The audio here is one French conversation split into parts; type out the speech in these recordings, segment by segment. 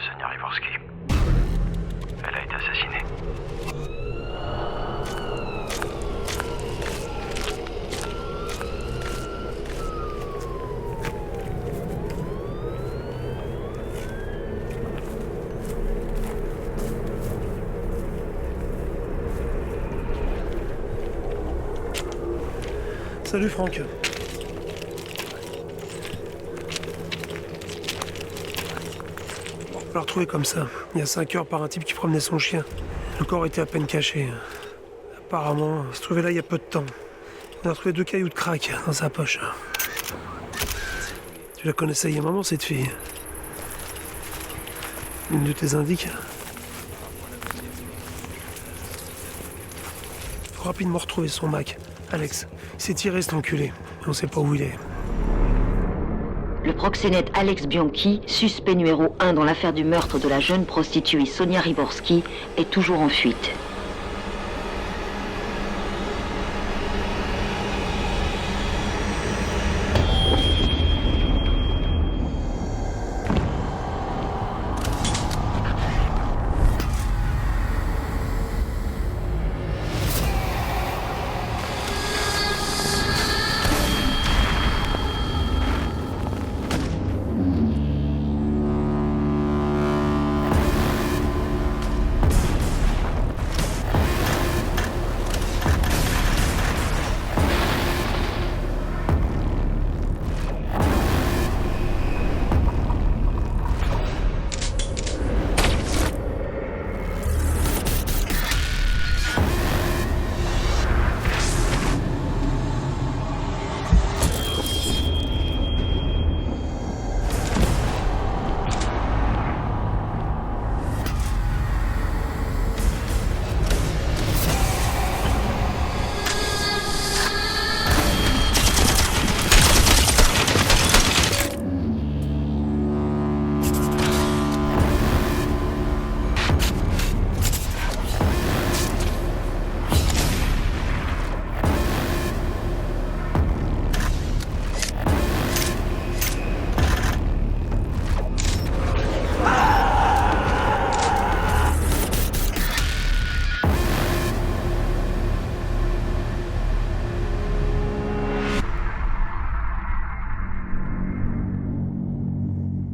Sonia Rivorsky. Elle a été assassinée. Salut Franck. On l'a retrouvé comme ça, il y a 5 heures par un type qui promenait son chien. Le corps était à peine caché. Apparemment, il se trouvait là il y a peu de temps. On a retrouvé 2 cailloux de crack dans sa poche. Tu la connaissais il y a un moment cette fille? Une de tes indices? Faut rapidement retrouver son Mac. Alex, il s'est tiré cet enculé. On sait pas où il est. Le proxénète Alex Bianchi, suspect numéro 1 dans l'affaire du meurtre de la jeune prostituée Sonia Rivorsky, est toujours en fuite.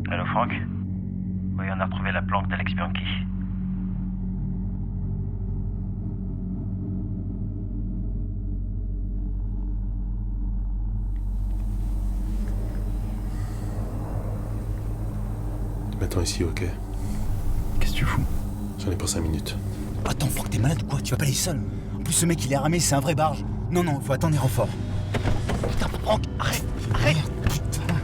Allô Franck? Oui, on a retrouvé la planque d'Alex Bianchi. Tu m'attends ici, ok? Qu'est-ce que tu fous? J'en ai pour 5 minutes. Attends, Franck, t'es malade ou quoi? Tu vas pas aller seul. En plus, ce mec, il est armé, c'est un vrai barge. Non, faut attendre les renforts. Putain, Franck, arrête! Merde, putain.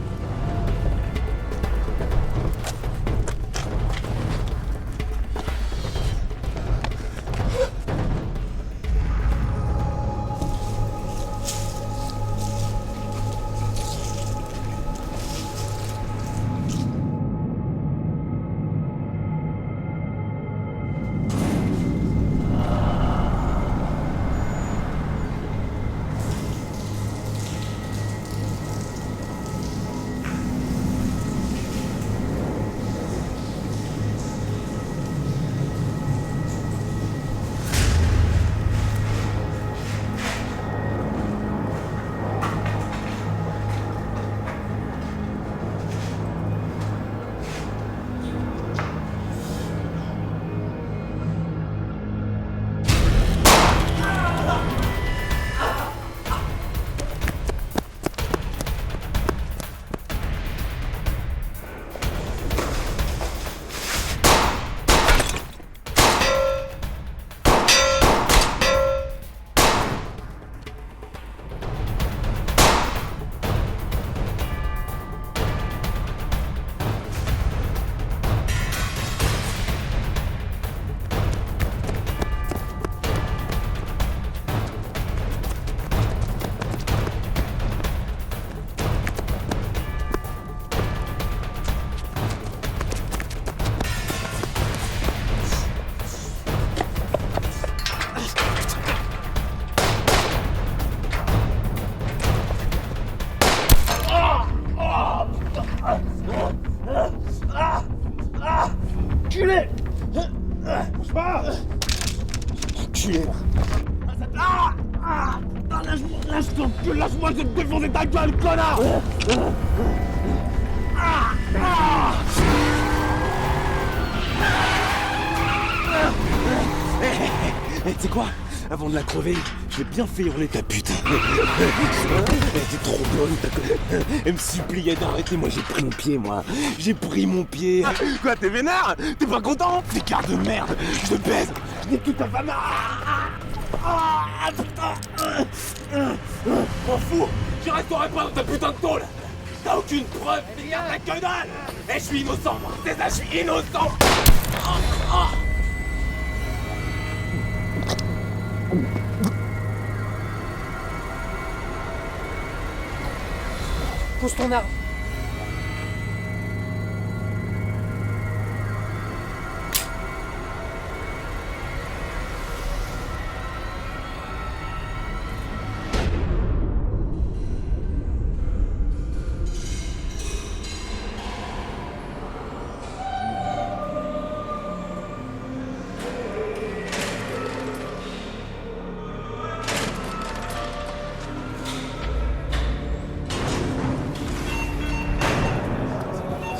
enculé! Bouge pas! Enculé! Lâche-moi, je vais te défoncer ta gueule, connard! Tu sais quoi? Avant de la crever, je vais bien fait hurler ta pute. Elle était trop bonne, elle me suppliait d'arrêter, moi j'ai pris mon pied, moi. J'ai pris mon pied. Quoi, t'es vénère? T'es pas content? T'es de merde, je te baise, je dis toute ta femme. Putain. M'en fous, je resterai pas dans ta putain de tôle. T'as aucune preuve, regarde la que dalle. Et je suis innocent, moi, c'est ça, je suis innocent. Pose ton arme.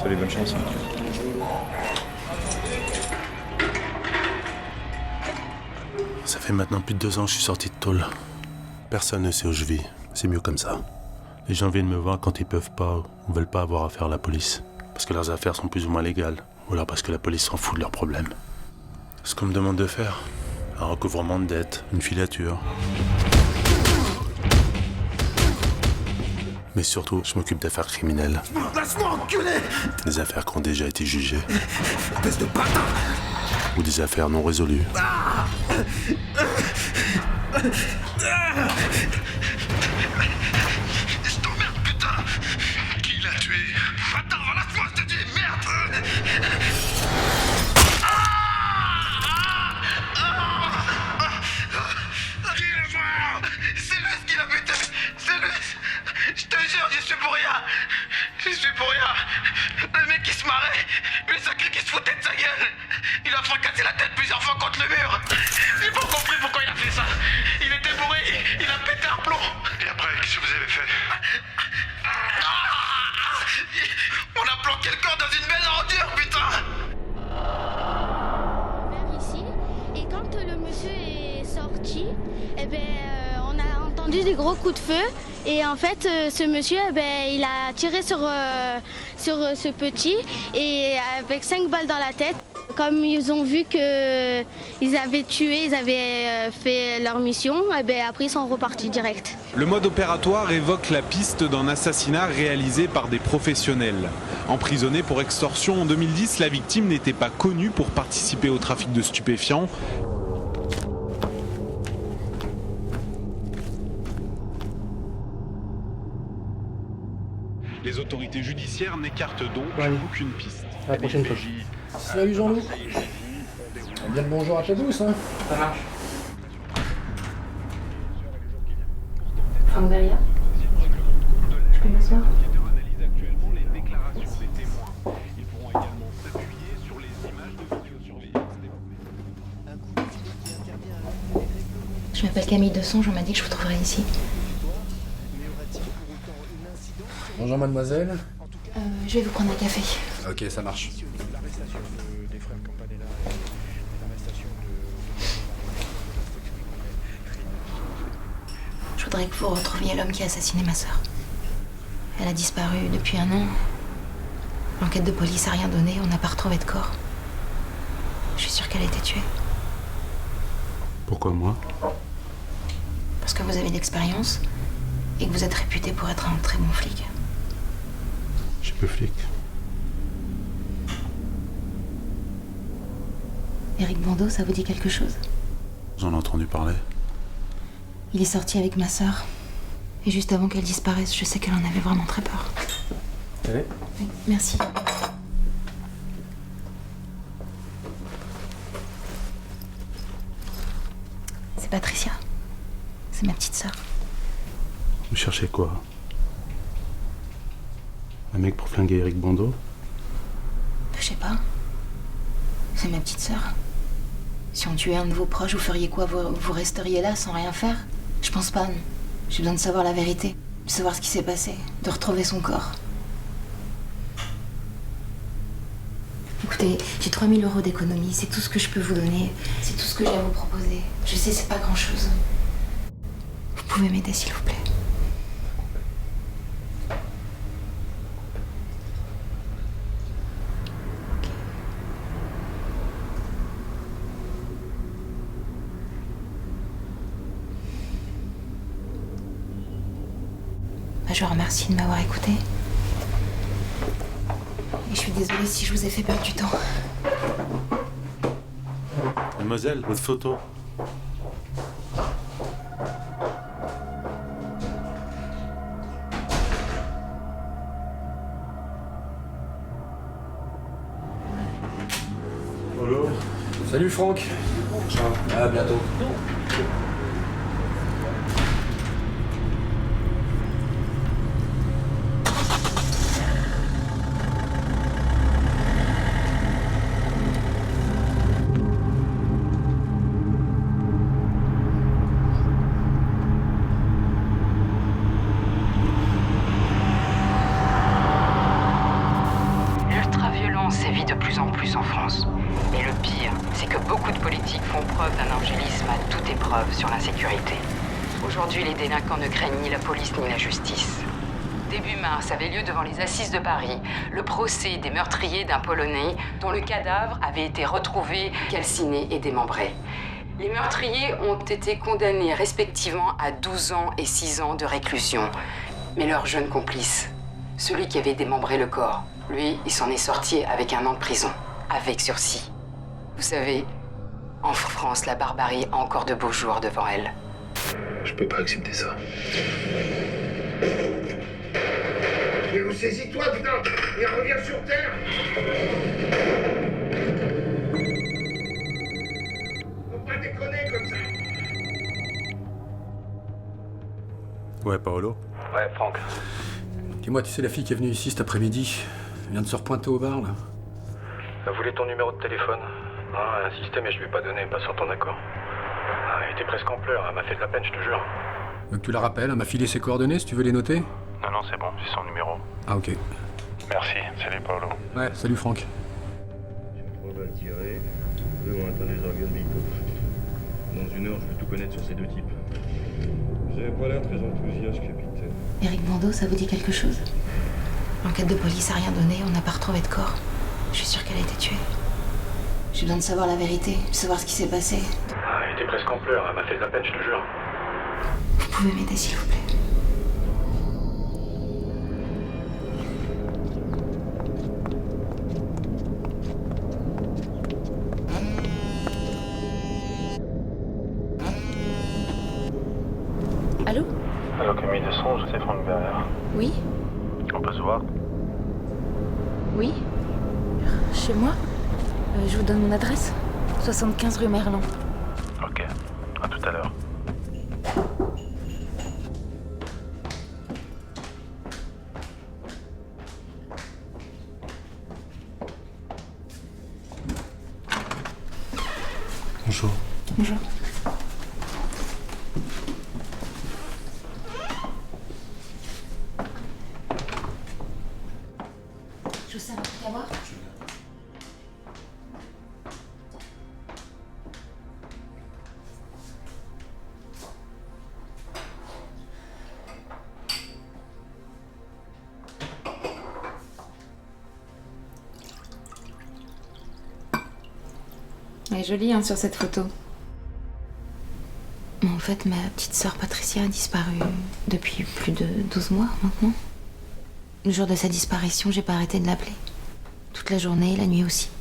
Salut, bonne chance. Ça fait maintenant plus de 2 ans que je suis sorti de tôle. Personne ne sait où je vis. C'est mieux comme ça. Les gens viennent me voir quand ils peuvent pas ou veulent pas avoir affaire à la police. Parce que leurs affaires sont plus ou moins légales. Ou alors parce que la police s'en fout de leurs problèmes. Ce qu'on me demande de faire, un recouvrement de dettes, une filature. Mais surtout, je m'occupe d'affaires criminelles. Laisse-moi enculer! Des affaires qui ont déjà été jugées. Espèce de bâtard! Ou des affaires non résolues. Je t'emmerde, putain! Qui l'a tué? Attends, laisse-moi, je te dis, merde! Qui l'a tué? C'est lui qui l'a buté! C'est lui! Je te jure, j'y suis pour rien! J'y suis pour rien! Le mec qui se marrait, lui ça crie qui se foutait de sa gueule! Il a fracassé la tête plusieurs fois contre le mur! J'ai pas compris pourquoi il a fait ça! Il était bourré, il a pété un plomb! Et après, qu'est-ce que vous avez fait? On a planqué le corps dans une belle ordure, putain! Vers ici, et quand le monsieur est sorti, eh ben, on a entendu des gros coups de feu. Et en fait, ce monsieur, il a tiré sur ce petit et avec 5 balles dans la tête. Comme ils ont vu qu'ils avaient tué, ils avaient fait leur mission, après ils sont repartis direct. Le mode opératoire évoque la piste d'un assassinat réalisé par des professionnels. Emprisonnée pour extorsion en 2010, la victime n'était pas connue pour participer au trafic de stupéfiants. Les autorités judiciaires n'écartent donc aucune piste. À la prochaine fois. Salut Jean-Loup. Bien le bonjour à ta douce, hein. Ça marche. Franck derrière. Je peux m'asseoir. Je m'appelle Camille Desonge, on m'a dit que je vous trouverais ici. Bonjour mademoiselle. Je vais vous prendre un café. Ok, ça marche. Je voudrais que vous retrouviez l'homme qui a assassiné ma sœur. Elle a disparu depuis 1 an. L'enquête de police a rien donné, on n'a pas retrouvé de corps. Je suis sûre qu'elle a été tuée. Pourquoi moi? Parce que vous avez de l'expérience et que vous êtes réputé pour être un très bon flic. Je suis peu flic. Éric Bandeau, ça vous dit quelque chose? J'en ai entendu parler. Il est sorti avec ma sœur. Et juste avant qu'elle disparaisse, je sais qu'elle en avait vraiment très peur. Allez. Oui, merci. C'est Patricia. C'est ma petite sœur. Vous cherchez quoi? Un mec pour flinguer Éric Bandeau? Je sais pas. C'est ma petite sœur. Si on tuait un de vos proches, vous feriez quoi? Vous resteriez là sans rien faire? Je pense pas, non. J'ai besoin de savoir la vérité, de savoir ce qui s'est passé, de retrouver son corps. Écoutez, j'ai 3 000 € d'économie, c'est tout ce que je peux vous donner, c'est tout ce que j'ai à vous proposer. Je sais, c'est pas grand-chose. Vous pouvez m'aider, s'il vous plaît. Je vous remercie de m'avoir écouté. Et je suis désolée si je vous ai fait perdre du temps. Mademoiselle, votre photo. Bonjour. Salut Franck. Ciao. À bientôt. L'ultraviolence sévit de plus en plus en France. Et le pire, c'est que beaucoup de politiques font preuve d'un angélisme à toute épreuve sur l'insécurité. Aujourd'hui, les délinquants ne craignent ni la police ni la justice. Début mars avait lieu devant les assises de Paris le procès des meurtriers d'un Polonais dont le cadavre avait été retrouvé calciné et démembré. Les meurtriers ont été condamnés respectivement à 12 ans et 6 ans de réclusion. Mais leur jeune complice, celui qui avait démembré le corps, lui, il s'en est sorti avec 1 an de prison, avec sursis. Vous savez, en France, la barbarie a encore de beaux jours devant elle. Je peux pas accepter ça. Mais vous saisis-toi, putain, et reviens sur Terre. Faut pas déconner comme ça. Ouais, Paolo. Ouais, Franck. Dis-moi, tu sais la fille qui est venue ici cet après-midi? Elle vient de se repointer au bar, là. Elle voulait ton numéro de téléphone. Non, elle a insisté, mais je lui ai pas donné, pas sans ton accord. Elle était presque en pleurs, elle m'a fait de la peine, je te jure. Donc tu la rappelles, elle m'a filé ses coordonnées, si tu veux les noter? Non, non, c'est bon, j'ai son numéro. Ah, ok. Merci, salut Paolo. Ouais, salut Franck. J'ai 3 balles tirées, lointain des organes vitaux. Dans 1 heure, je vais tout connaître sur ces 2 types. Vous avez pas l'air très enthousiaste, capitaine. Éric Bandeau, ça vous dit quelque chose? L'enquête de police a rien donné, on n'a pas retrouvé de corps. Je suis sûre qu'elle a été tuée. J'ai besoin de savoir la vérité, de savoir ce qui s'est passé. Elle était presque en pleurs, elle m'a fait de la peine, je te jure. Vous pouvez m'aider, s'il vous plaît. Allô? Alors que de songe, c'est Franck Berger. Oui? On peut se voir? Oui? Chez moi? Je vous donne mon adresse. 75 rue Merlan. Ok, à tout à l'heure. Bonjour. Bonjour. Je vous sers un truc à boire? Elle est jolie, hein, sur cette photo. En fait, ma petite sœur Patricia a disparu depuis plus de 12 mois maintenant. Le jour de sa disparition, j'ai pas arrêté de l'appeler. Toute la journée et la nuit aussi.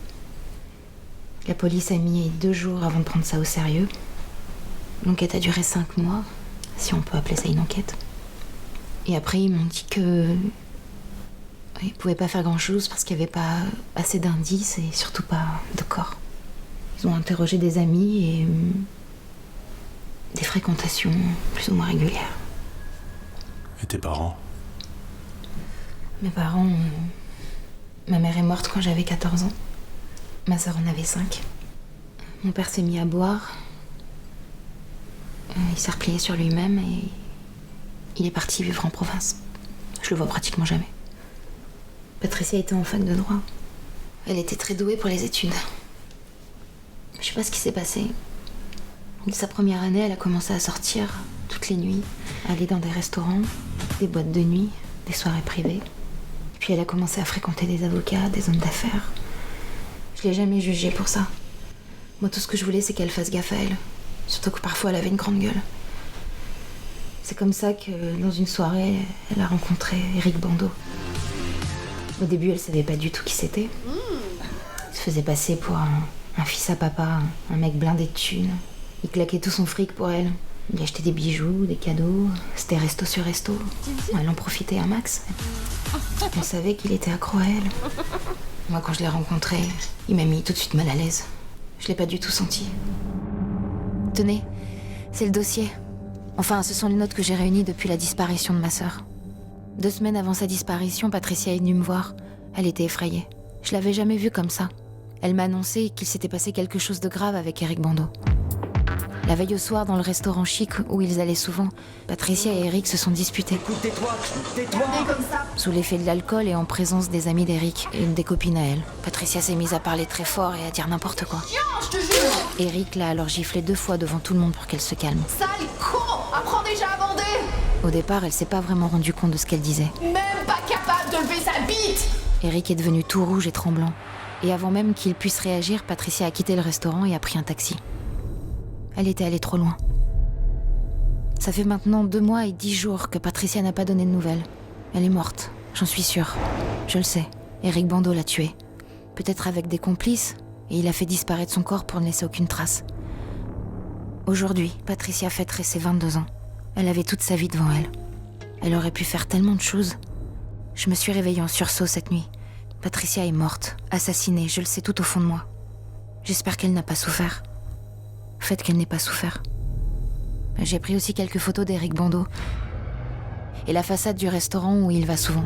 La police a mis 2 jours avant de prendre ça au sérieux. L'enquête a duré 5 mois, si on peut appeler ça une enquête. Et après, ils m'ont dit que... ils pouvaient pas faire grand-chose parce qu'il y avait pas assez d'indices et surtout pas de corps. Ils ont interrogé des amis et... des fréquentations plus ou moins régulières. Et tes parents? Mes parents... Ma mère est morte quand j'avais 14 ans. Ma sœur en avait 5. Mon père s'est mis à boire. Il s'est replié sur lui-même et il est parti vivre en province. Je le vois pratiquement jamais. Patricia était en fac de droit. Elle était très douée pour les études. Je sais pas ce qui s'est passé. Dès sa première année, elle a commencé à sortir toutes les nuits, aller dans des restaurants, des boîtes de nuit, des soirées privées. Puis elle a commencé à fréquenter des avocats, des hommes d'affaires. Je l'ai jamais jugée pour ça. Moi, tout ce que je voulais, c'est qu'elle fasse gaffe à elle. Surtout que parfois, elle avait une grande gueule. C'est comme ça que, dans une soirée, elle a rencontré Eric Bando. Au début, elle savait pas du tout qui c'était. Il se faisait passer pour un fils à papa, un mec blindé de thunes. Il claquait tout son fric pour elle. Il achetait des bijoux, des cadeaux. C'était resto sur resto. Elle en profitait un max. On savait qu'il était accro à elle. Moi, quand je l'ai rencontré, il m'a mis tout de suite mal à l'aise. Je l'ai pas du tout senti. Tenez, c'est le dossier. Enfin, ce sont les notes que j'ai réunies depuis la disparition de ma sœur. 2 semaines avant sa disparition, Patricia est venue me voir. Elle était effrayée. Je l'avais jamais vue comme ça. Elle m'a annoncé qu'il s'était passé quelque chose de grave avec Eric Bando. La veille au soir, dans le restaurant chic où ils allaient souvent, Patricia et Eric se sont disputés. Tais-toi comme ça. Sous l'effet de l'alcool et en présence des amis d'Eric et une des copines à elle, Patricia s'est mise à parler très fort et à dire n'importe quoi. Tiens, je te jure. Eric l'a alors giflé 2 fois devant tout le monde pour qu'elle se calme. Sale con. Apprends déjà à bander. Au départ, elle s'est pas vraiment rendue compte de ce qu'elle disait. Même pas capable de lever sa bite. Eric est devenu tout rouge et tremblant. Et avant même qu'il puisse réagir, Patricia a quitté le restaurant et a pris un taxi. Elle était allée trop loin. Ça fait maintenant 2 mois et 10 jours que Patricia n'a pas donné de nouvelles. Elle est morte, j'en suis sûre. Je le sais, Eric Bando l'a tuée. Peut-être avec des complices, et il a fait disparaître son corps pour ne laisser aucune trace. Aujourd'hui, Patricia fêterait ses 22 ans. Elle avait toute sa vie devant elle. Elle aurait pu faire tellement de choses. Je me suis réveillée en sursaut cette nuit. Patricia est morte, assassinée, je le sais tout au fond de moi. J'espère qu'elle n'a pas souffert. Faites qu'elle n'ait pas souffert. J'ai pris aussi quelques photos d'Eric Bando et la façade du restaurant où il va souvent.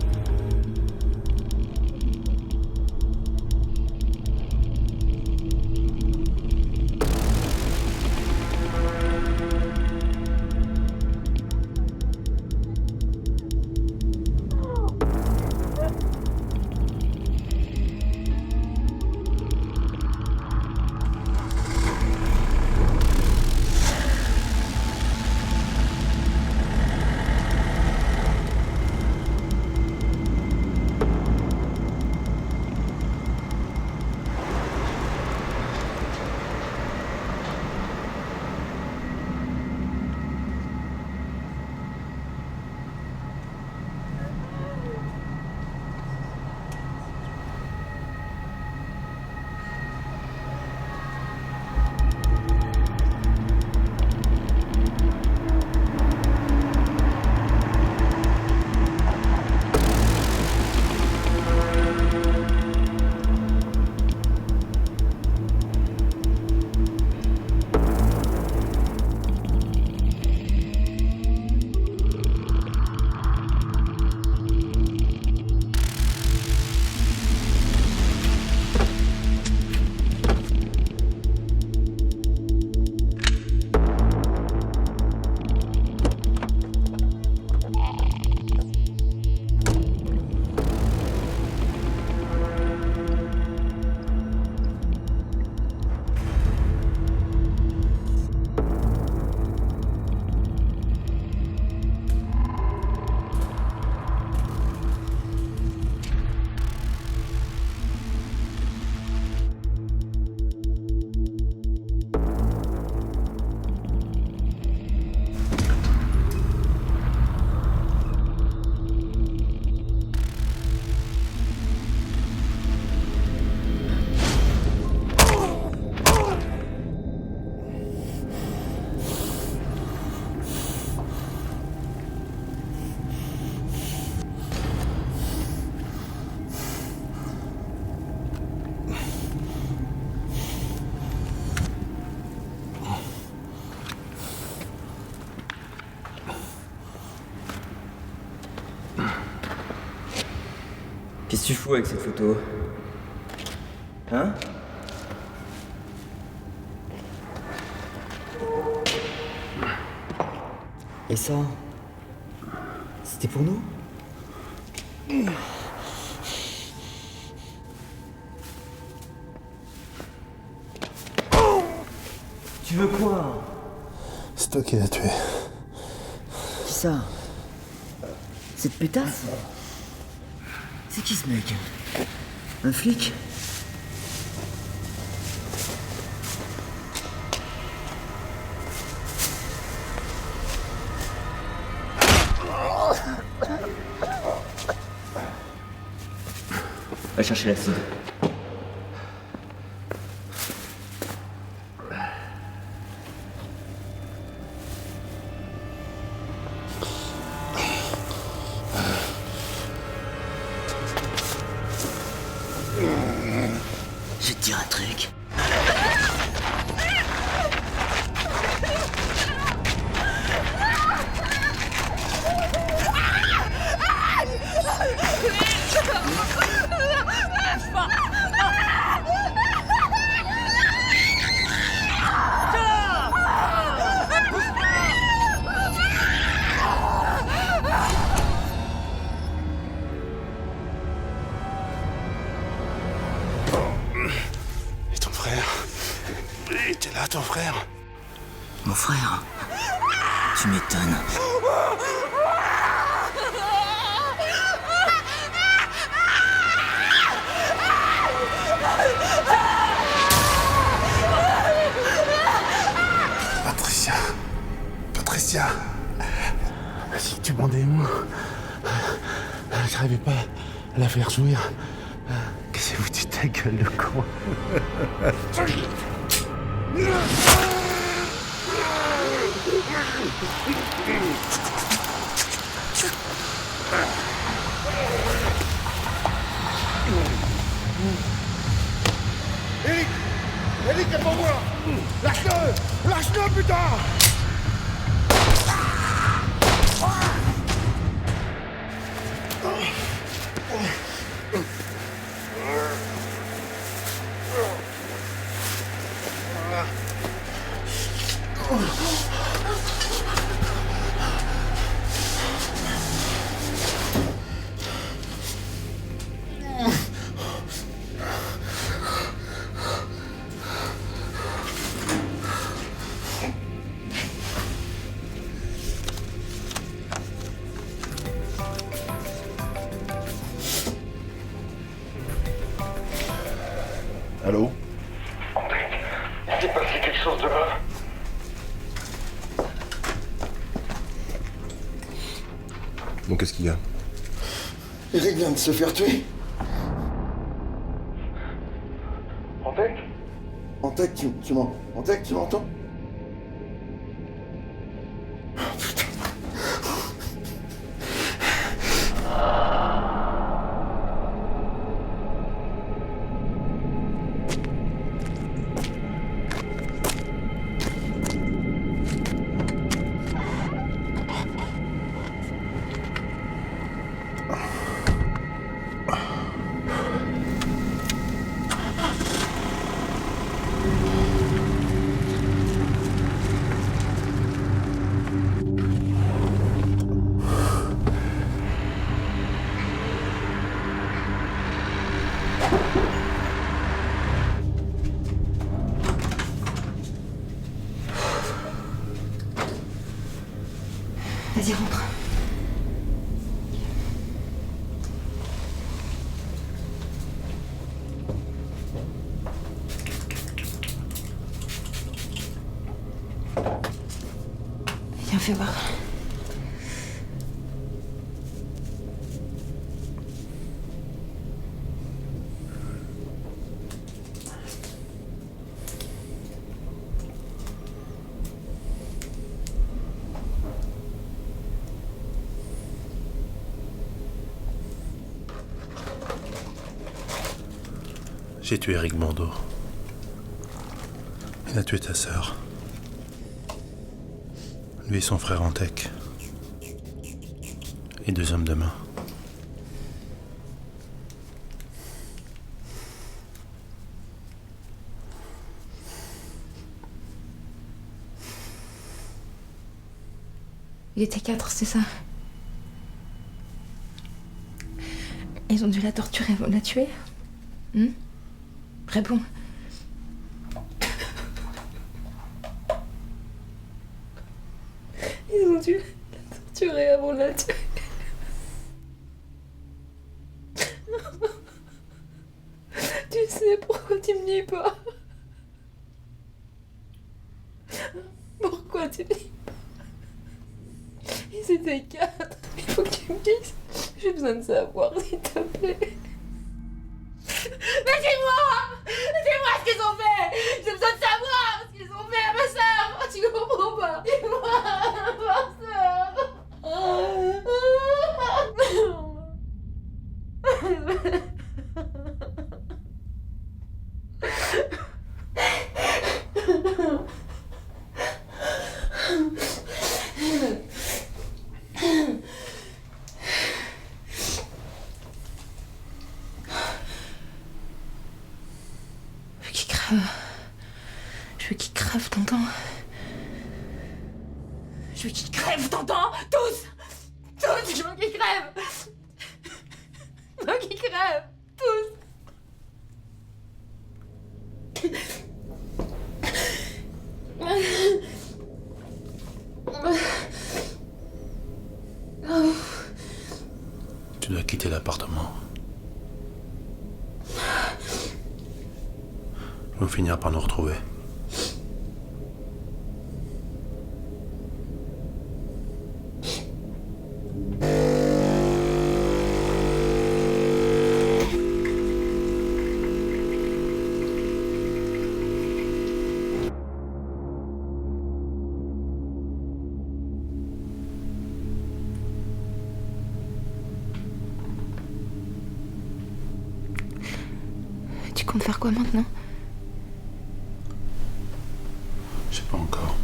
Qu'est-ce que tu fous avec cette photo? Hein? Et ça, c'était pour nous? Tu veux quoi? C'est toi qui l'as tué. Qui ça? Cette pétasse? C'est qui ce mec? Un flic? Va chercher l'acide. Je vais te dire un truc. Et ton frère? Il était là, ton frère? Mon frère? Tu m'étonnes. Patricia. Si tu m'en démons. J'arrivais pas à la faire jouir. Qu'est-ce que vous dites ta gueule, le con? Eric! Eric, c'est pour moi! Lâche-le! Lâche-le, putain! Allô? Il s'est passé quelque chose de grave. Bon, qu'est-ce qu'il y a? Eric vient de se faire tuer. Antec? Antec, Antec, tu m'entends? Vas-y, rentre. Viens, fais voir. J'ai tué Eric Mando. Il a tué ta sœur. Lui et son frère Antec. Et 2 hommes de main. Il était 4, c'est ça? Ils ont dû la torturer avant de la tuer? Réponds. Ils ont dû la torturer avant de la tuer. Tu sais pourquoi tu me dis pas? Pourquoi tu me dis pas? Ils étaient 4. Il faut que tu me dises. J'ai besoin de savoir, s'il te plaît. Mais dis-moi! Dis-moi ce qu'ils ont fait! J'ai besoin de savoir ce qu'ils ont fait à ma sœur! Tu comprends pas? Dis-moi! Ma sœur! Je veux qu'ils crèvent, t'entends? Je veux qu'ils crèvent, t'entends? Tous! Je veux qu'ils crèvent! Je veux qu'ils crèvent! Tous! Tu dois quitter l'appartement. Ils vont finir par nous retrouver. Tu comptes faire quoi maintenant? Je sais pas encore.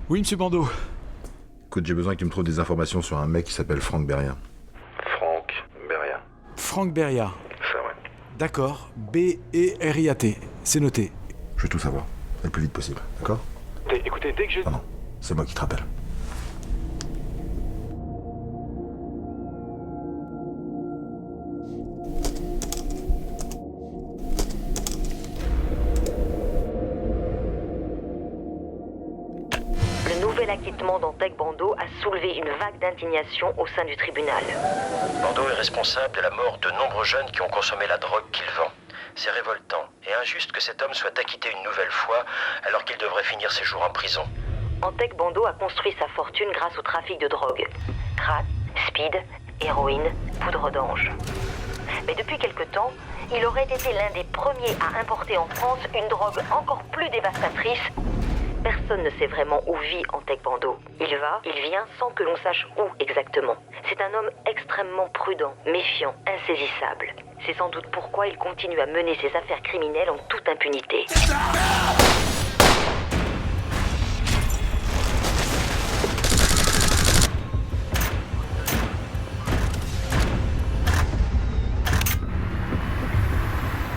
Oui, monsieur Bando. Écoute, j'ai besoin que tu me trouves des informations sur un mec qui s'appelle Franck Beria. Franck Beria. Franck Beria. Ça, ouais. D'accord. B-E-R-I-A-T. C'est noté. Je veux tout savoir. Le plus vite possible, d'accord? Écoutez, dès que j'ai... Non, c'est moi qui te rappelle. L'acquittement d'Antec Bando a soulevé une vague d'indignation au sein du tribunal. Bando est responsable de la mort de nombreux jeunes qui ont consommé la drogue qu'il vend. C'est révoltant et injuste que cet homme soit acquitté une nouvelle fois alors qu'il devrait finir ses jours en prison. Antec Bando a construit sa fortune grâce au trafic de drogue. Crack, speed, héroïne, poudre d'ange. Mais depuis quelque temps, il aurait été l'un des premiers à importer en France une drogue encore plus dévastatrice. Personne ne sait vraiment où vit Antec Bando. Il va, il vient sans que l'on sache où exactement. C'est un homme extrêmement prudent, méfiant, insaisissable. C'est sans doute pourquoi il continue à mener ses affaires criminelles en toute impunité.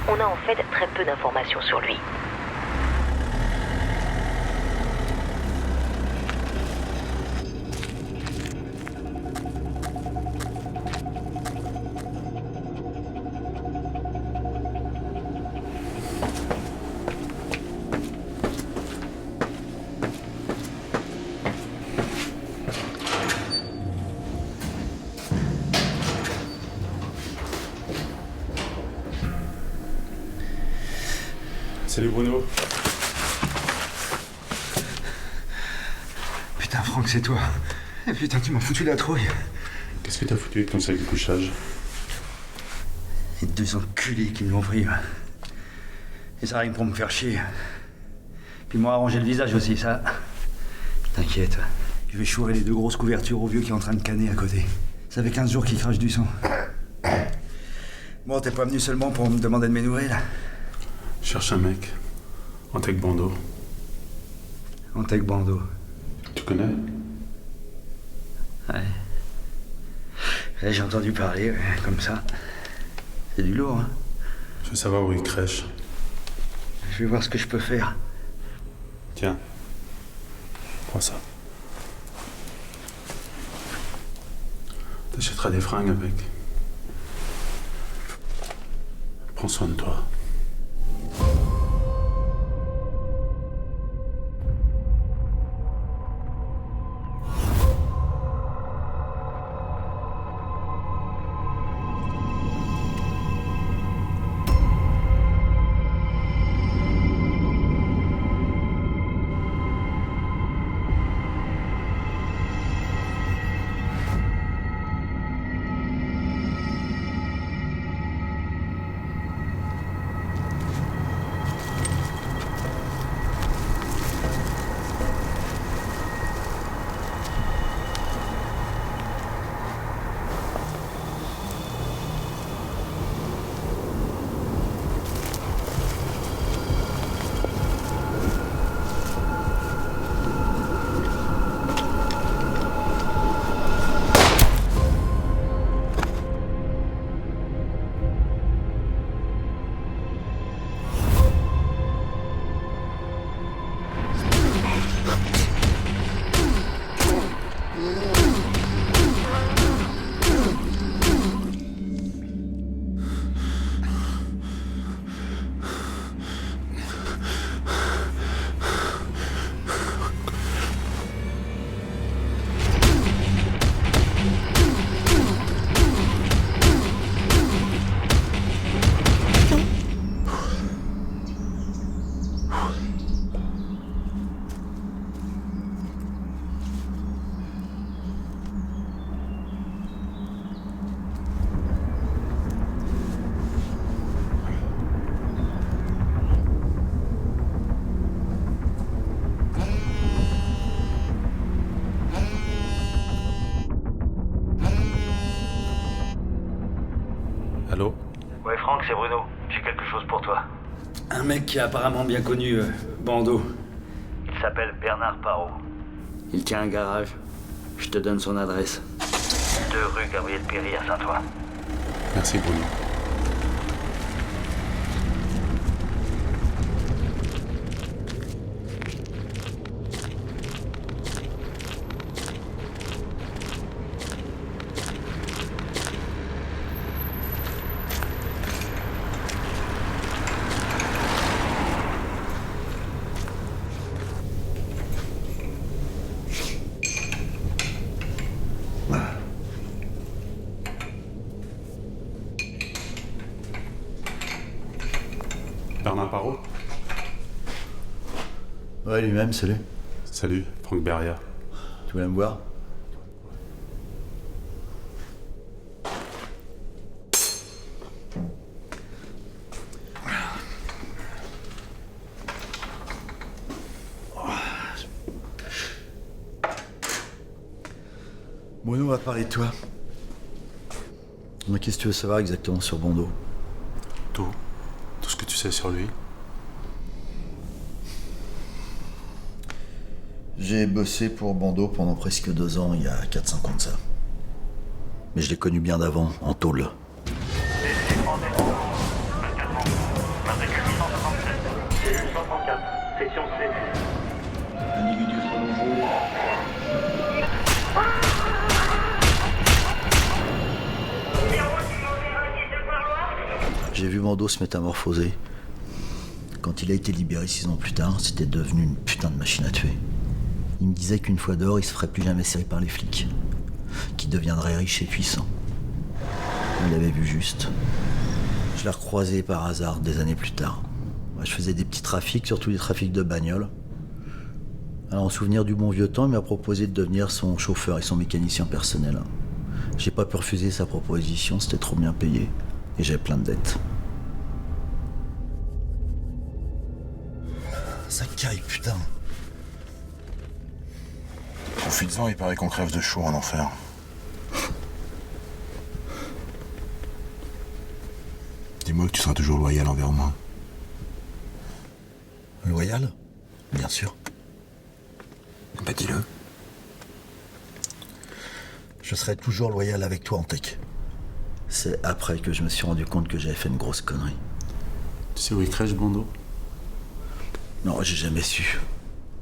On a en fait très peu d'informations sur lui. Salut Bruno. Putain, Franck, c'est toi. Et putain, tu m'as foutu la trouille. Qu'est-ce que t'as foutu avec ton sac de couchage? Les deux enculés qui me l'ont pris. Et ça rien que pour me faire chier. Puis moi arranger le visage aussi, ça. T'inquiète. Je vais chourer les 2 grosses couvertures au vieux qui est en train de canner à côté. Ça fait 15 jours qu'il crache du sang. Bon, t'es pas venu seulement pour me demander de mes nouvelles? Je cherche un mec. Antec Bando. Antec Bando. Tu connais? Ouais. Ouais, j'ai entendu parler, ouais, comme ça. C'est du lourd, hein. Je veux savoir où il crèche. Je vais voir ce que je peux faire. Tiens. Prends ça. T'achèteras des fringues avec. Prends soin de toi. Allô? Ouais, Franck, c'est Bruno. J'ai quelque chose pour toi. Un mec qui est apparemment bien connu, Bando. Il s'appelle Bernard Parot. Il tient un garage. Je te donne son adresse. 2 rue Gabriel Péry à Saint-Ouen. Merci, Bruno. Bernard Parot? Ouais, lui-même, salut. Salut, Franck Beria. Tu voulais me voir? Bruno va parler de toi. Mais qu'est-ce que tu veux savoir exactement sur Bando? Tout ce que tu sais sur lui. J'ai bossé pour Bando pendant presque 2 ans, il y a 4-5 ans de ça. Mais je l'ai connu bien d'avant, en tôle. J'ai vu Bando se métamorphoser. Quand il a été libéré 6 ans plus tard, c'était devenu une putain de machine à tuer. Il me disait qu'une fois dehors, il se ferait plus jamais serrer par les flics. Qu'il deviendrait riche et puissant. Il avait vu juste. Je l'ai recroisé par hasard des années plus tard. Je faisais des petits trafics, surtout des trafics de bagnoles. Alors en souvenir du bon vieux temps, il m'a proposé de devenir son chauffeur et son mécanicien personnel. J'ai pas pu refuser sa proposition, c'était trop bien payé. Et j'avais plein de dettes. Kai, putain. Profites-en, il paraît qu'on crève de chaud en enfer. Dis-moi que tu seras toujours loyal envers moi. Loyal? Bien sûr. Bah dis-le. Je serai toujours loyal avec toi, Antec. C'est après que je me suis rendu compte que j'avais fait une grosse connerie. Tu sais où il crèche, Bando? Non, j'ai jamais su.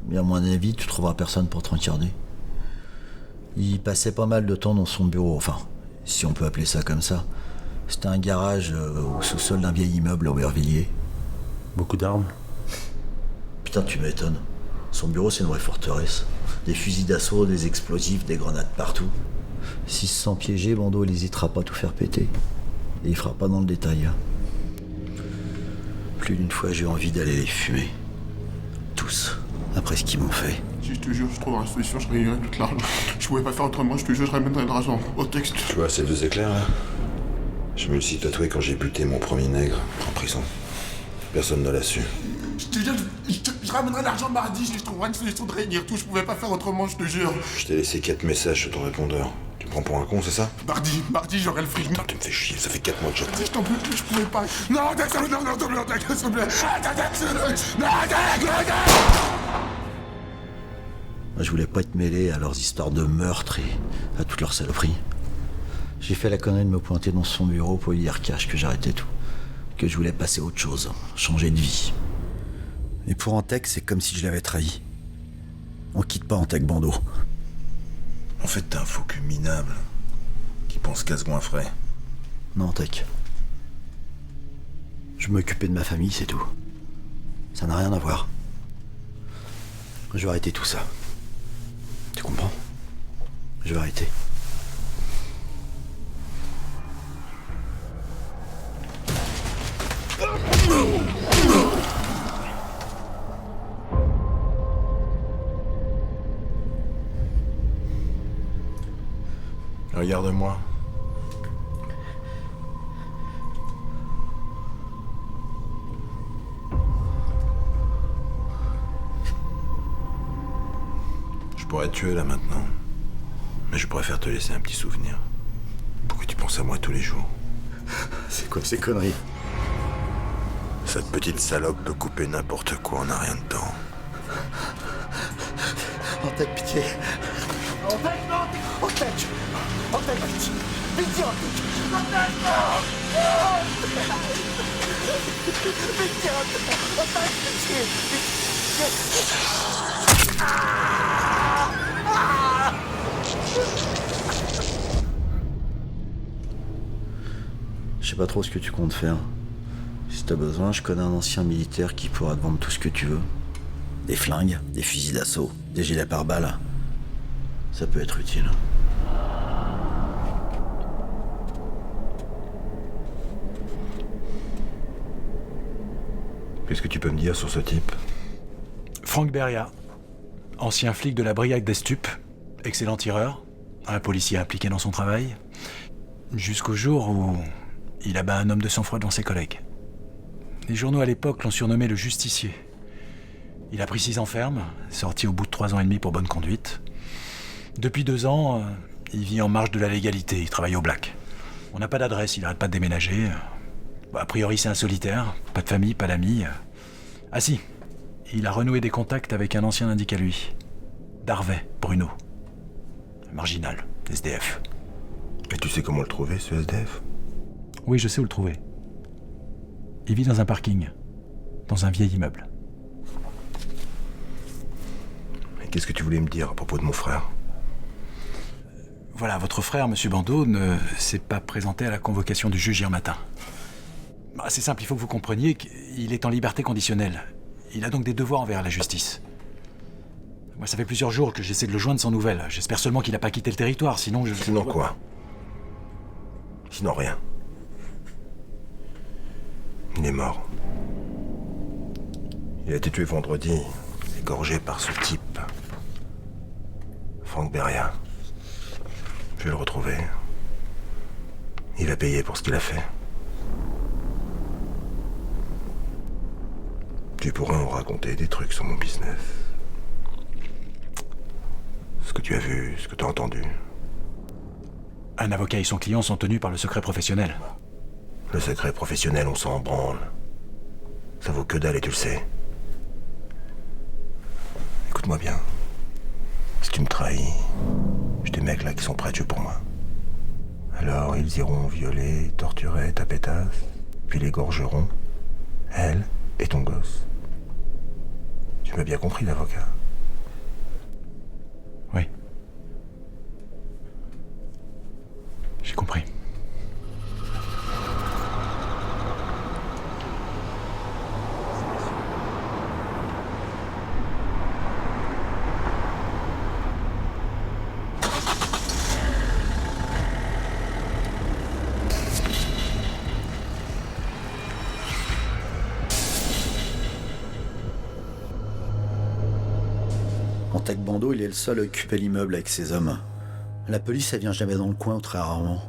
Mais à mon avis, tu trouveras personne pour te regarder. Il passait pas mal de temps dans son bureau, enfin, si on peut appeler ça comme ça. C'était un garage au sous-sol d'un vieil immeuble à Aubervilliers. Beaucoup d'armes? Putain, tu m'étonnes. Son bureau, c'est une vraie forteresse. Des fusils d'assaut, des explosifs, des grenades partout. S'il se sent piégé, Bando, il n'hésitera pas à tout faire péter. Et il fera pas dans le détail. Plus d'une fois, j'ai eu envie d'aller les fumer. Tous, après ce qu'ils m'ont fait. Si je te jure, je trouverai la solution, je réunirai toute l'argent. Je pouvais pas faire autrement, je te jure, je ramènerai de l'argent au texte. Tu vois ces deux éclairs là? Je me le suis tatoué quand j'ai buté mon premier nègre en prison. Personne ne l'a su. Je te jure, je ramènerai l'argent mardi, je trouverai une solution de réunir tout, je pouvais pas faire autrement, je te jure. Je t'ai laissé 4 messages sur ton répondeur. Tu me prends pour un con, c'est ça? Mardi, j'aurai le fric. Putain, tu me fais chier, ça fait 4 mois que j'attends. Je t'en peux plus, je pouvais pas. Non, s'il te plaît. Moi, je voulais pas être mêlé à leurs histoires de meurtre et à toutes leurs saloperies. J'ai fait la connerie de me pointer dans son bureau pour lui dire cash que j'arrêtais tout. Que je voulais passer à autre chose, changer de vie. Et pour Antec, c'est comme si je l'avais trahi. On quitte pas Antec, Bando. En fait, t'es un faux cul minable qui pense qu'à se goinfrer. Non, Antec. Je m'occupais de ma famille, c'est tout. Ça n'a rien à voir. Je vais arrêter tout ça. Tu comprends? Je vais arrêter. Regarde-moi. Je pourrais te tuer là maintenant. Mais je préfère te laisser un petit souvenir. Pour que tu penses à moi tous les jours. C'est quoi ces conneries? Cette petite salope peut couper n'importe quoi en un rien de temps. Antec, pitié. Antec, non! Antec! Antec, pitié! Pitié, Antec! Antec, non! Pitié, Antec, pitié! Je sais pas trop ce que tu comptes faire. Si t'as besoin, je connais un ancien militaire qui pourra te vendre tout ce que tu veux. Des flingues, des fusils d'assaut, des gilets pare-balles. Ça peut être utile. Qu'est-ce que tu peux me dire sur ce type? Franck Beria, ancien flic de la brigade des stupes, excellent tireur, un policier impliqué dans son travail, jusqu'au jour où il abat un homme de sang-froid devant ses collègues. Les journaux à l'époque l'ont surnommé le justicier. Il a pris 6 ans ferme, sorti au bout de 3 ans et demi pour bonne conduite. Depuis 2 ans, il vit en marge de la légalité, il travaille au black. On n'a pas d'adresse, il arrête pas de déménager. A priori, c'est un solitaire, pas de famille, pas d'amis. Ah si, il a renoué des contacts avec un ancien indique à lui. Darvey, Bruno. Marginal, SDF. Et tu sais comment le trouver, ce SDF? Oui, je sais où le trouver. Il vit dans un parking, dans un vieil immeuble. Et qu'est-ce que tu voulais me dire à propos de mon frère? Voilà, votre frère, monsieur Bando, ne s'est pas présenté à la convocation du juge hier matin. C'est simple, il faut que vous compreniez qu'il est en liberté conditionnelle. Il a donc des devoirs envers la justice. Moi, ça fait plusieurs jours que j'essaie de le joindre sans nouvelles. J'espère seulement qu'il n'a pas quitté le territoire, sinon je... Sinon quoi? Sinon rien. Il est mort. Il a été tué vendredi, égorgé par ce type. Franck Beria. Je vais le retrouver. Il va payer pour ce qu'il a fait. Tu pourras en raconter des trucs sur mon business. Ce que tu as vu, ce que tu as entendu. Un avocat et son client sont tenus par le secret professionnel. Le secret professionnel, on s'en branle. Ça vaut que dalle et tu le sais. Écoute-moi bien. Si tu me trahis, j'ai des mecs là qui sont près de Dieu pour moi. Alors ils iront violer, torturer ta pétasse, puis l'égorgeront, elle et ton gosse. Tu m'as bien compris, l'avocat? Oui. J'ai compris. Contact Bando, il est le seul à occuper l'immeuble avec ses hommes. La police, elle vient jamais dans le coin ou très rarement.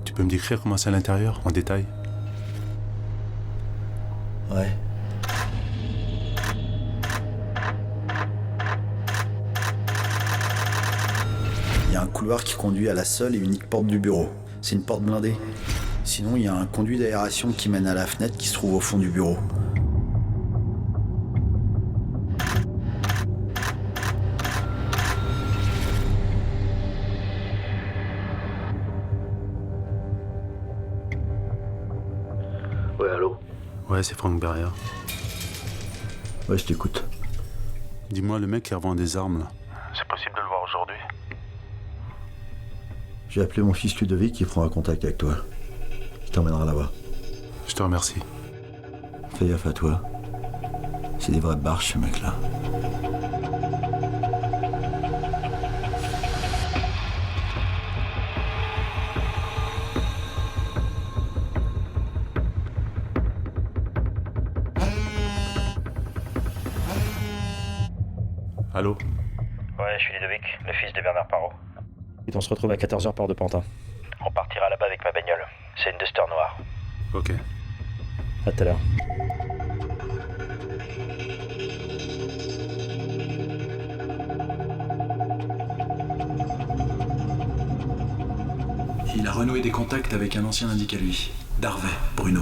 Tu peux me décrire comment c'est à l'intérieur, en détail? Ouais. Il y a un couloir qui conduit à la seule et unique porte du bureau. C'est une porte blindée. Sinon, il y a un conduit d'aération qui mène à la fenêtre qui se trouve au fond du bureau. Ouais, allô? Ouais, c'est Frank Beria. Ouais, je t'écoute. Dis-moi, le mec qui revend des armes, là. C'est possible de le voir aujourd'hui? J'ai appelé mon fils Ludovic qui prendra contact avec toi. Il t'emmènera là-bas. Je te remercie. Fais gaffe à toi. C'est des vrais barches, ce mec-là. Allô? Ouais, je suis Ludovic, le fils de Bernard Parot. Et on se retrouve à 14h port de Pantin. On partira là-bas avec ma bagnole. C'est une Duster noire. Ok. À tout à l'heure. Il a renoué des contacts avec un ancien indique à lui, Darvey, Bruno.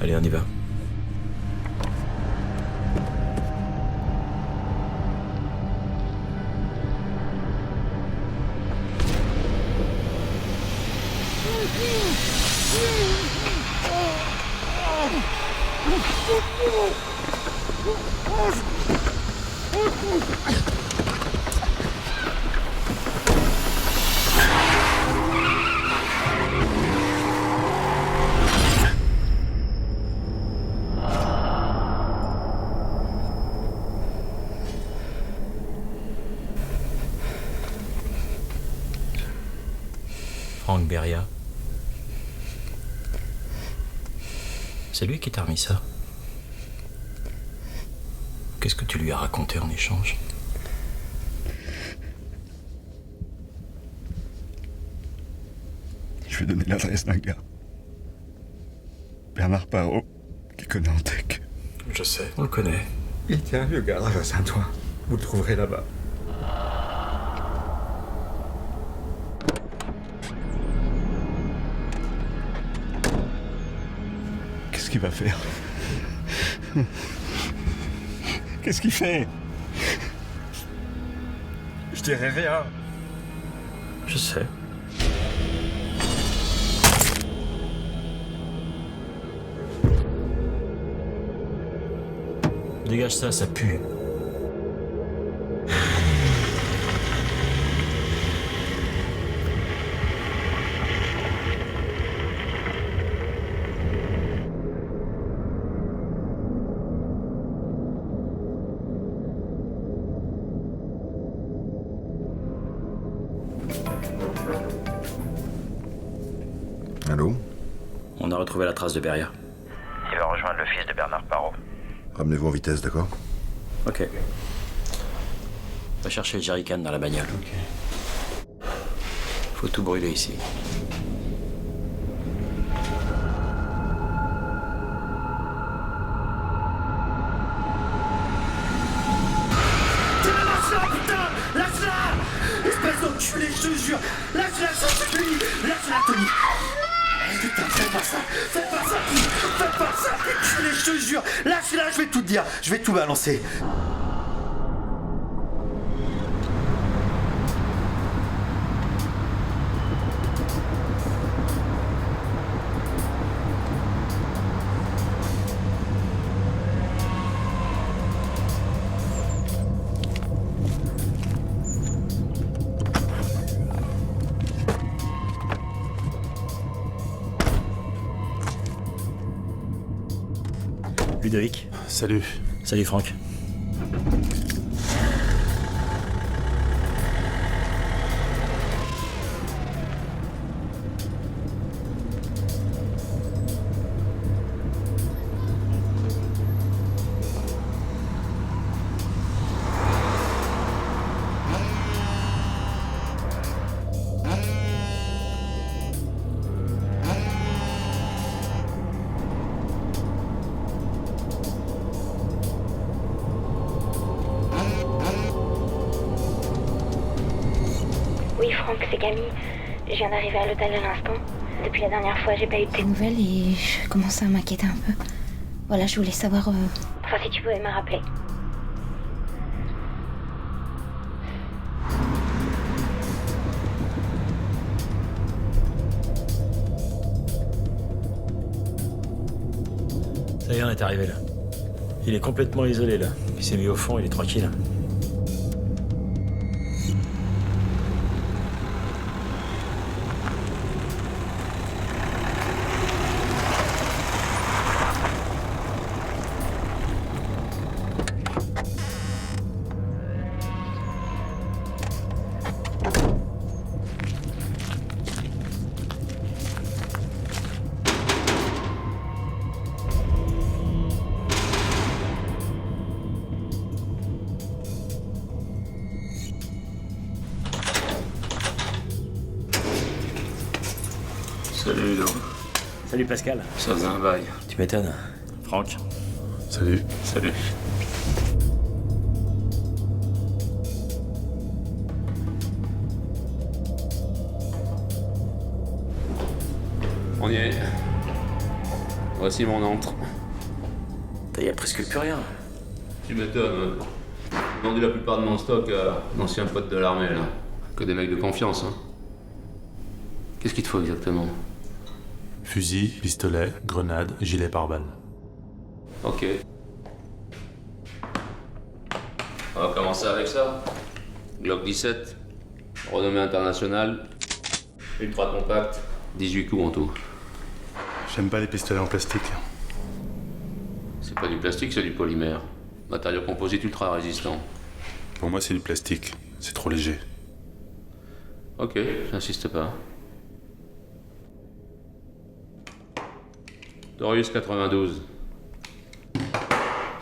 Allez, on y va. Frank Beria. C'est lui qui t'a remis ça. Qu'est-ce que tu lui as raconté en échange? Je vais donner l'adresse d'un gars. Bernard Parot, qui connaît en tech. Je sais, on le connaît. Il tient un vieux garage à Saint-Ouen. Vous le trouverez là-bas. Qu'est-ce qu'il va faire? Qu'est-ce qu'il fait? Je dirai rien. Je sais. Dégage ça, ça pue. Allô? On a retrouvé la trace de Beria. Il va rejoindre le fils de Bernard Parot. Ramenez-vous en vitesse, d'accord? Ok. Va chercher le jerrycan dans la bagnole. Ok. Faut tout brûler ici. jure. Lâche-la, lâche-la, Tony. Putain, fais pas ça, je te jure. Lâche-la, je vais tout te dire, je vais tout balancer. Ludovic. Salut. Salut Franck. Oui, Franck, c'est Camille. Je viens d'arriver à l'hôtel à l'instant. Depuis la dernière fois, j'ai pas eu de tes nouvelles et je commençais à m'inquiéter un peu. Voilà, je voulais savoir... Enfin, si tu pouvais me rappeler. Ça y est, on est arrivé là. Il est complètement isolé là. Il s'est mis au fond, il est tranquille. Salut Ludo. Salut Pascal. Ça faisait un bail. Tu m'étonnes. Franck. Salut. Salut. On y est. Voici mon antre. Il y a presque plus rien. Tu m'étonnes. J'ai vendu la plupart de mon stock à d'anciens potes de l'armée, là. Que des mecs de confiance, hein. Qu'est-ce qu'il te faut exactement? Fusil, pistolet, grenade, gilet pare-balles. Ok. On va commencer avec ça. Glock 17, renommée internationale, ultra compact, 18 coups en tout. J'aime pas les pistolets en plastique. C'est pas du plastique, c'est du polymère. Matériau composite ultra résistant. Pour moi, c'est du plastique. C'est trop léger. Ok, j'insiste pas. Taurus 92.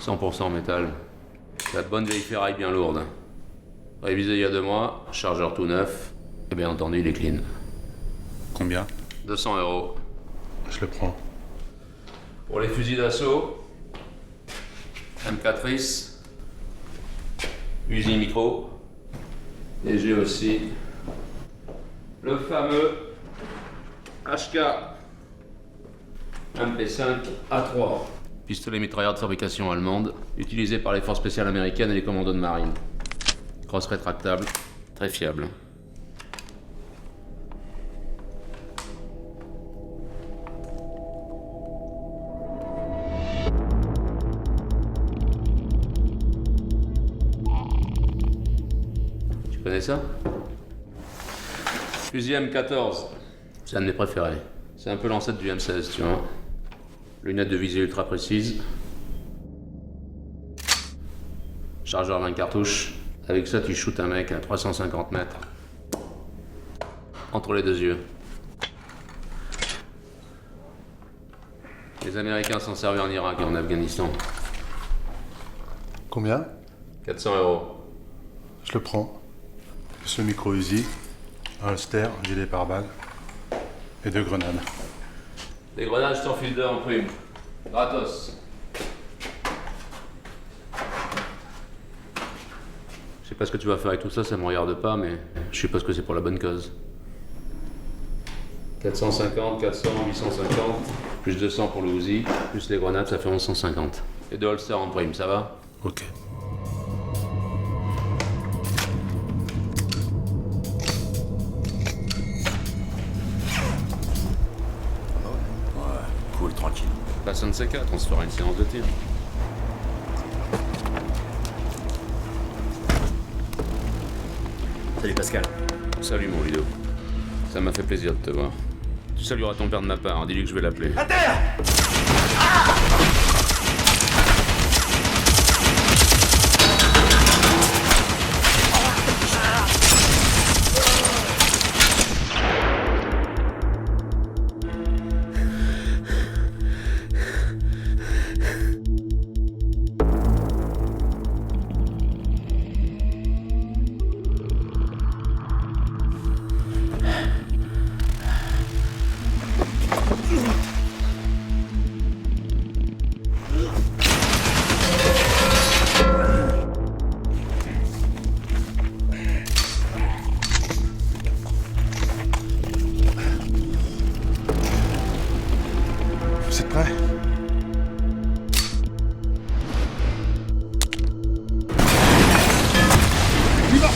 100% métal. La bonne vieille ferraille bien lourde. Révisé il y a 2 mois, chargeur tout neuf, et bien entendu il est clean. Combien? 200 €. Je le prends. Pour les fusils d'assaut, M4IS, Uzi micro, et j'ai aussi le fameux HK MP5 A3. Pistolet mitrailleur de fabrication allemande, utilisé par les forces spéciales américaines et les commandos de marine. Crosse rétractable, très fiable. Tu connais ça? Fusil M14. C'est un de mes préférés. C'est un peu l'ancêtre du M16, tu vois. Lunettes de visée ultra précises. Chargeur 20 cartouches. Avec ça, tu shootes un mec à 350 mètres. Entre les 2 yeux. Les Américains s'en servaient en Irak et en Afghanistan. Combien? 400 €. Je le prends. Plus le micro Uzi, un holster, gilet pare-balles et 2 grenades. Les grenades, je t'en file 2 en prime. Gratos. Je sais sais pas ce que tu vas faire avec tout ça, ça me regarde pas, mais je suppose que c'est pour la bonne cause. 450, 400, 850, plus 200 pour le Uzi, plus les grenades, ça fait 1150. Et 2 holsters en prime, ça va? Ok. Cool, tranquille. Passe un de ces quatre, on se fera une séance de tir. Salut Pascal. Salut mon Ludo. Ça m'a fait plaisir de te voir. Tu salueras ton père de ma part, dis-lui que je vais l'appeler. À terre! Vous êtes prêts? On y va!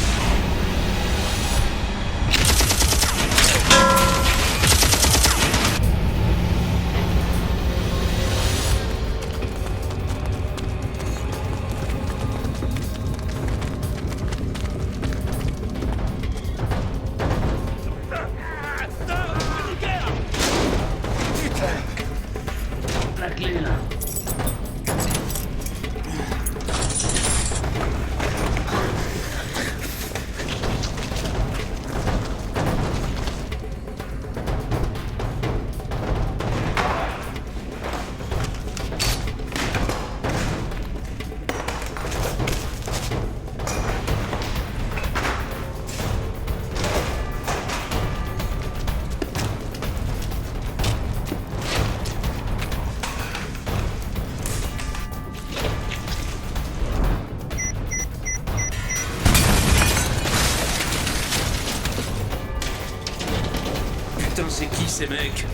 La clé là. Putain, c'est qui ces mecs?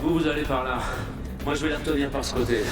Vous allez par là. Moi, je vais les retenir par ce côté.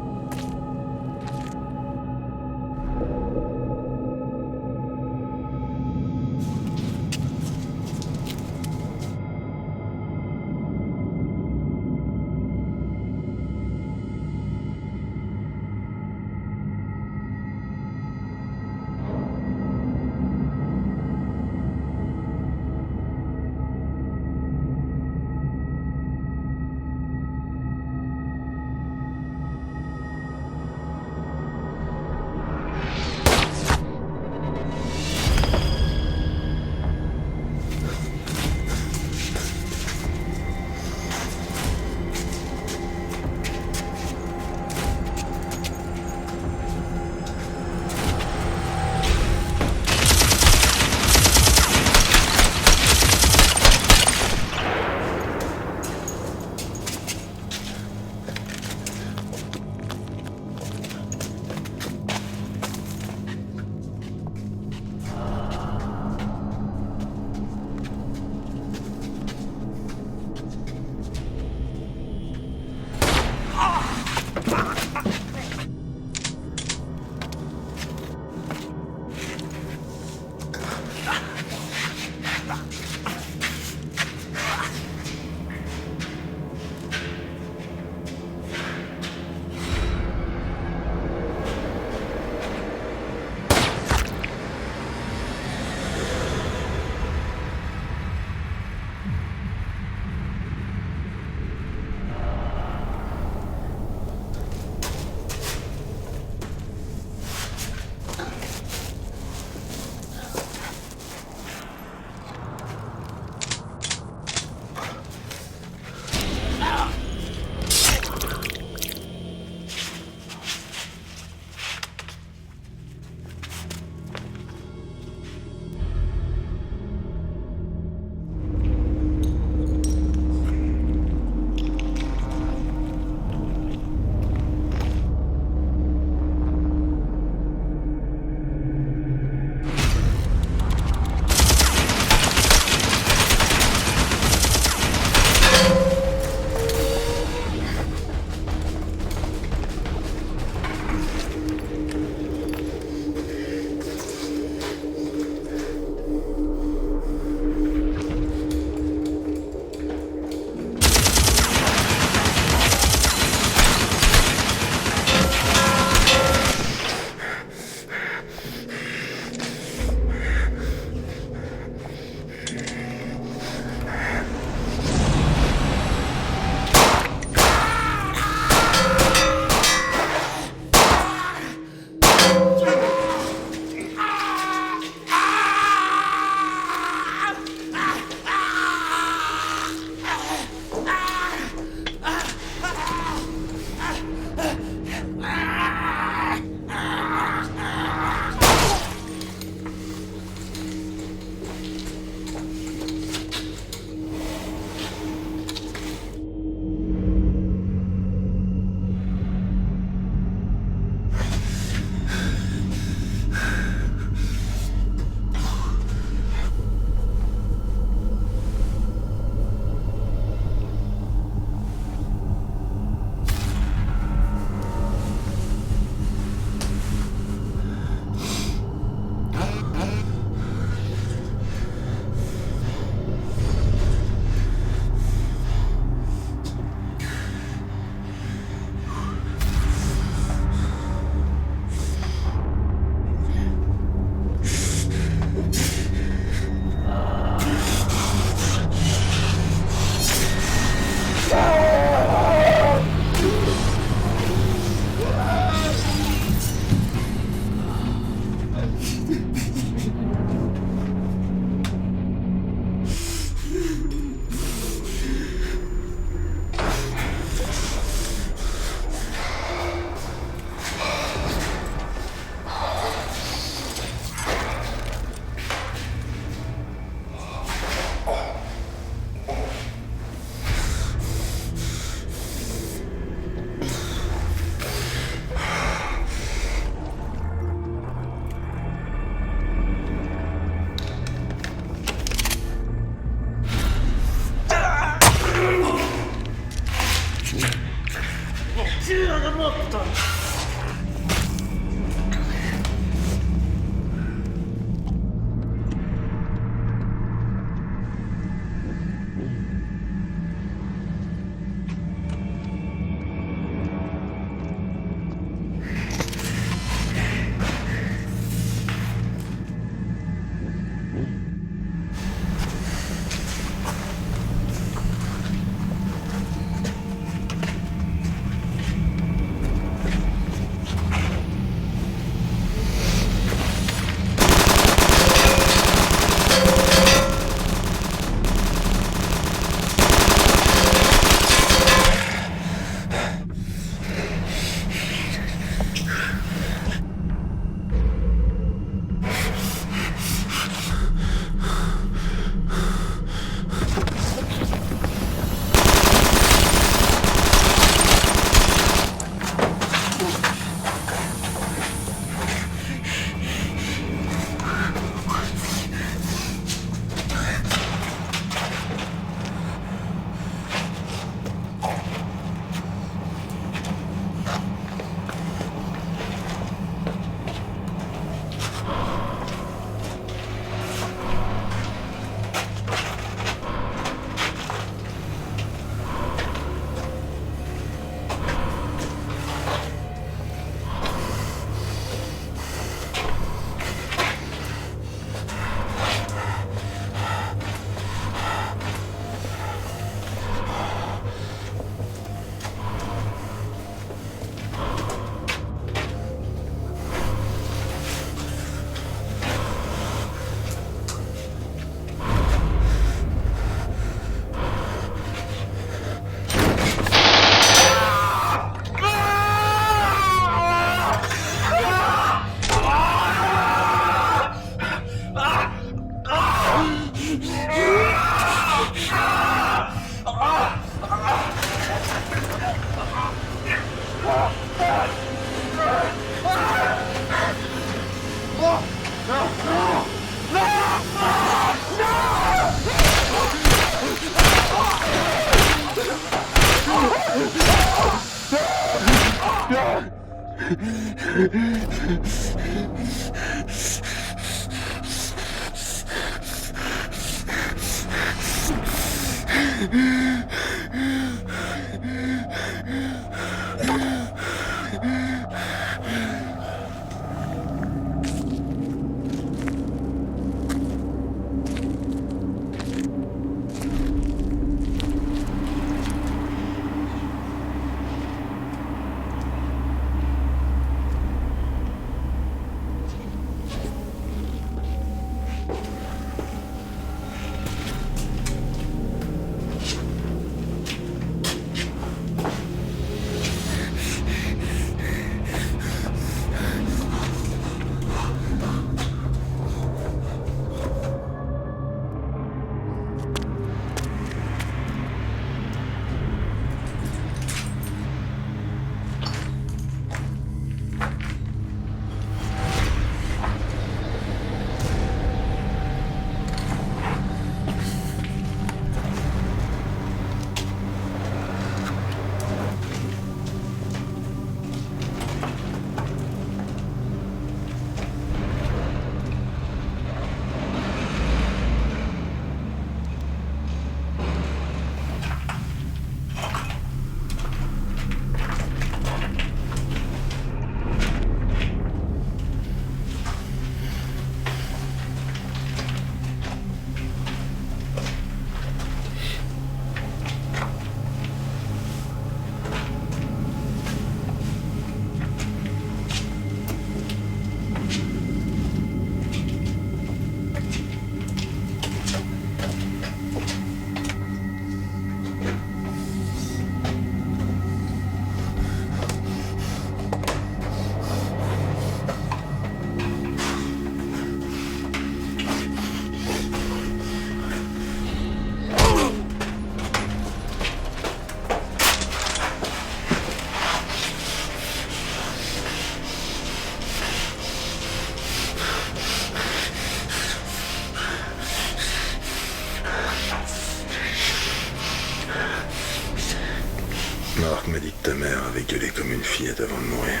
Marc m'a dit que ta mère avait gueulé comme une fillette avant de mourir.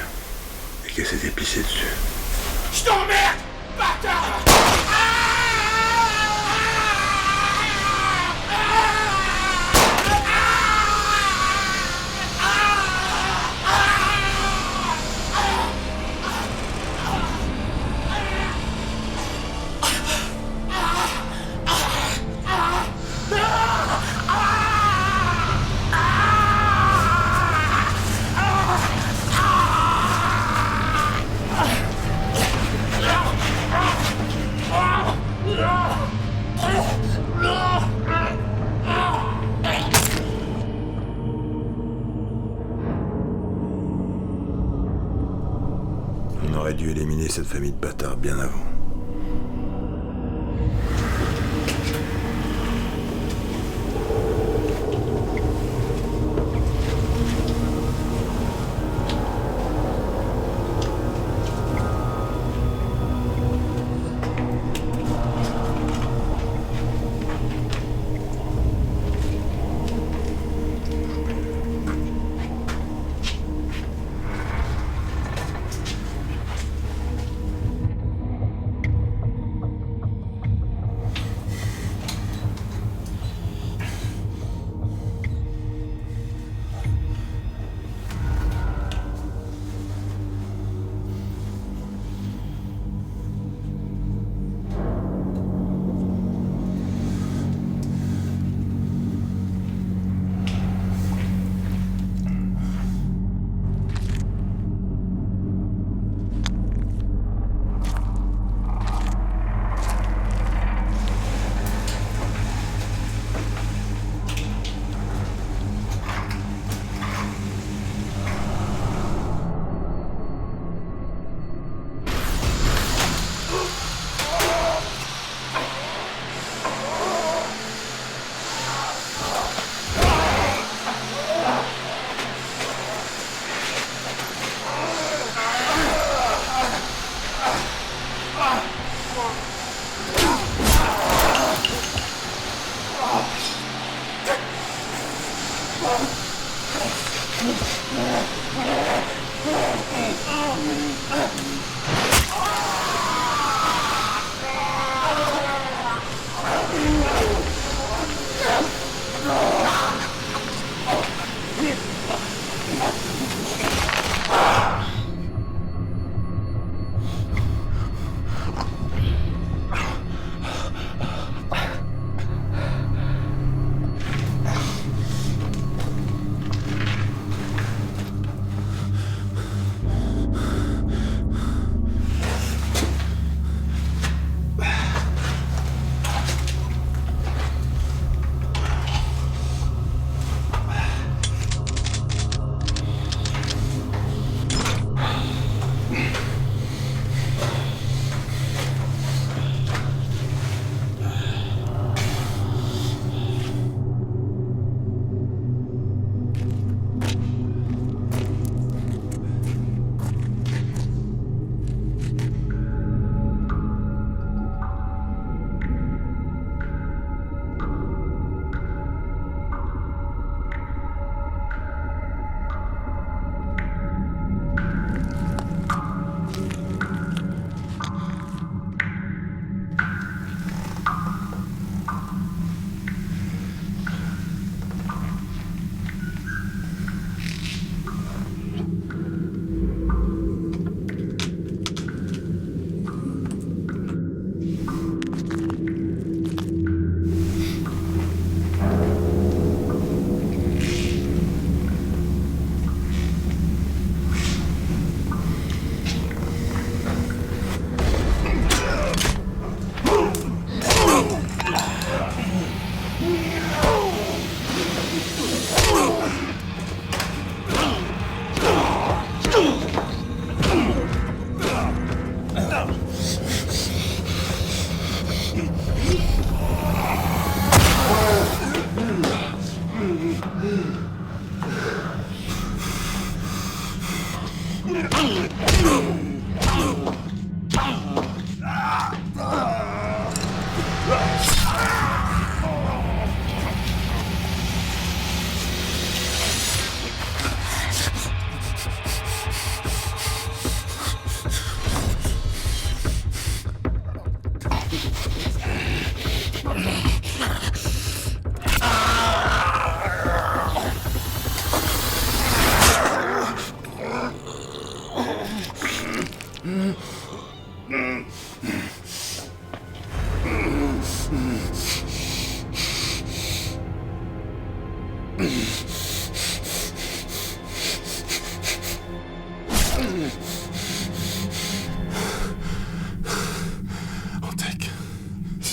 Et qu'elle s'était pissée dessus. Je t'emmerde, bâtard! On aurait dû éliminer cette famille de bâtards bien avant.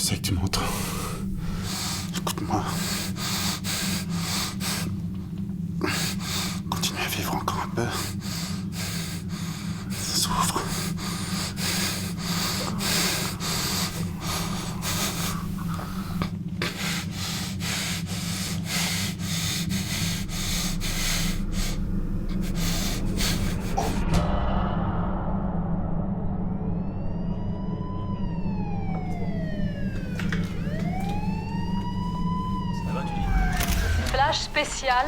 sais que tu m'entends. Écoute-moi. Continue à vivre encore un peu. Ça souffre. Flash spécial,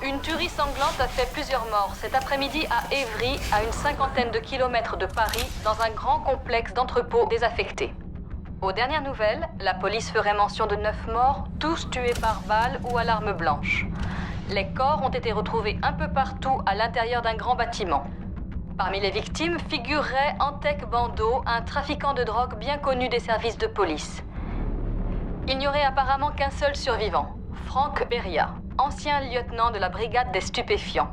une tuerie sanglante a fait plusieurs morts cet après-midi à Évry, à une 50aine de kilomètres de Paris, dans un grand complexe d'entrepôts désaffectés. Aux dernières nouvelles, la police ferait mention de 9 morts, tous tués par balle ou à l'arme blanche. Les corps ont été retrouvés un peu partout à l'intérieur d'un grand bâtiment. Parmi les victimes figurerait Antec Bando, un trafiquant de drogue bien connu des services de police. Il n'y aurait apparemment qu'un seul survivant, Franck Beria, ancien lieutenant de la brigade des stupéfiants,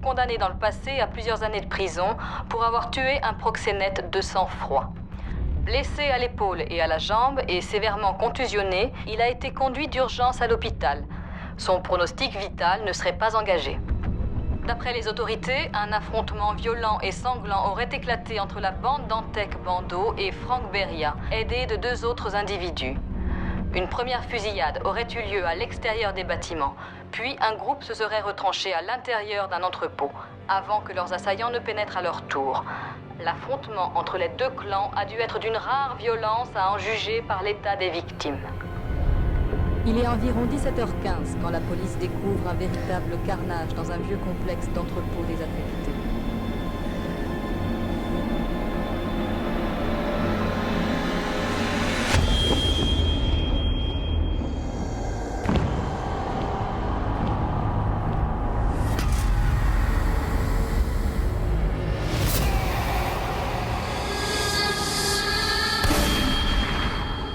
condamné dans le passé à plusieurs années de prison pour avoir tué un proxénète de sang-froid. Blessé à l'épaule et à la jambe et sévèrement contusionné, il a été conduit d'urgence à l'hôpital. Son pronostic vital ne serait pas engagé. D'après les autorités, un affrontement violent et sanglant aurait éclaté entre la bande d'Antec Bando et Franck Beria, aidé de 2 autres individus. Une première fusillade aurait eu lieu à l'extérieur des bâtiments, puis un groupe se serait retranché à l'intérieur d'un entrepôt, avant que leurs assaillants ne pénètrent à leur tour. L'affrontement entre les 2 clans a dû être d'une rare violence à en juger par l'état des victimes. Il est environ 17h15 quand la police découvre un véritable carnage dans un vieux complexe d'entrepôts désaffectés.